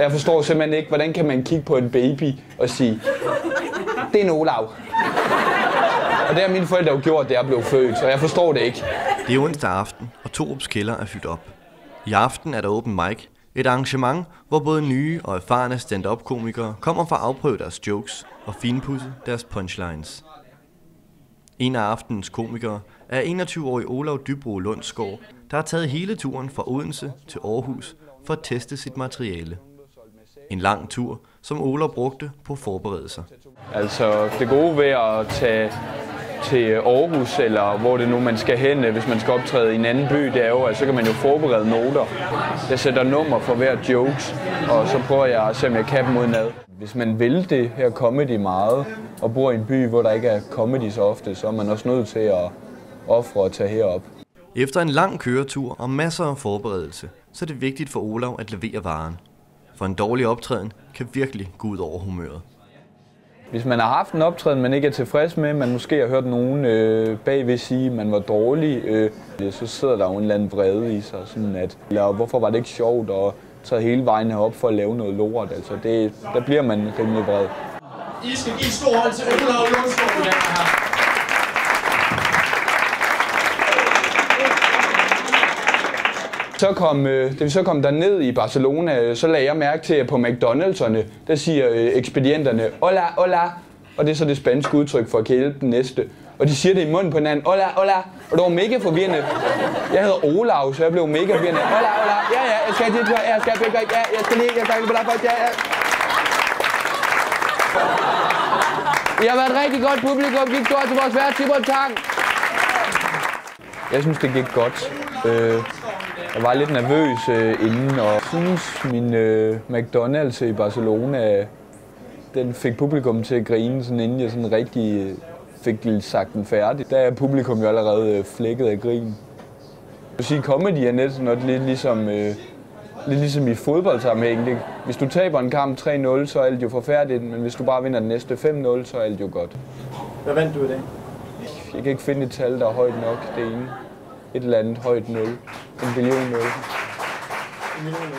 Jeg forstår simpelthen ikke, hvordan kan man kigge på en baby og sige, det er en Olav. Og det har mine forældre jo gjort, da jeg blev født, så jeg forstår det ikke. Det er onsdag aften, og Torups kælder er fyldt op. I aften er der open mic, et arrangement, hvor både nye og erfarne stand-up-komikere kommer for at afprøve deres jokes og finpudse deres punchlines. En af aftenens komikere er 21-årig Olav Dybro Lundsgaard, der har taget hele turen fra Odense til Aarhus for at teste sit materiale. En lang tur, som Olav brugte på forberedelser. Altså det gode ved at tage til Aarhus, eller hvor det nu man skal hen, hvis man skal optræde i en anden by, det er jo, at så kan man jo forberede noter. Jeg sætter nummer for hver jokes, og så prøver jeg at se, om jeg kan dem udenad. Hvis man vil det her comedy meget, og bor i en by, hvor der ikke er comedy så ofte, så er man også nødt til at ofre og tage herop. Efter en lang køretur og masser af forberedelse, så er det vigtigt for Olav at levere varen. For en dårlig optræden kan virkelig gå ud over humøret. Hvis man har haft en optræden, man ikke er tilfreds med, man måske har hørt nogen bagved sige, at man var dårlig, så sidder der jo en eller anden vrede i sig. Sådan at, eller hvorfor var det ikke sjovt at tage hele vejen herop for at lave noget lort? Altså der bliver man rimelig vred. I skal give stor hånd til Olav Lundsgaard i den her. Da vi så kom derned i Barcelona, så lagde jeg mærke til, at på McDonald's'erne, der siger ekspedienterne, hola, hola, og det er så det spanske udtryk for at hjælpe den næste. Og de siger det i munden på hinanden, hola, hola, og det var mega forvirrende. Jeg hedder Olav, så jeg blev mega forvirrende. Hola, hola, ja, jeg skal lige, jeg skal lige på dig, ja. I har været et rigtig godt publikum, gik stort til vores værd, Tibor Tang. Jeg synes, det gik godt. Jeg var lidt nervøs inden, og synes min McDonald's i Barcelona, den fik publikum til at grine, sådan, inden jeg sådan rigtig fik sagt den færdig. Der er publikum jo allerede flækket af grin. Jeg vil sige, comedy er næsten lidt ligesom i fodboldsammenhæng. Hvis du taber en kamp 3-0, så er alt jo forfærdeligt, men hvis du bare vinder den næste 5-0, så er alt jo godt. Hvad vandt du i dag? Jeg kan ikke finde et tal, der er højt nok, det ene. Et eller andet højt 0. En billion 0. En million 0.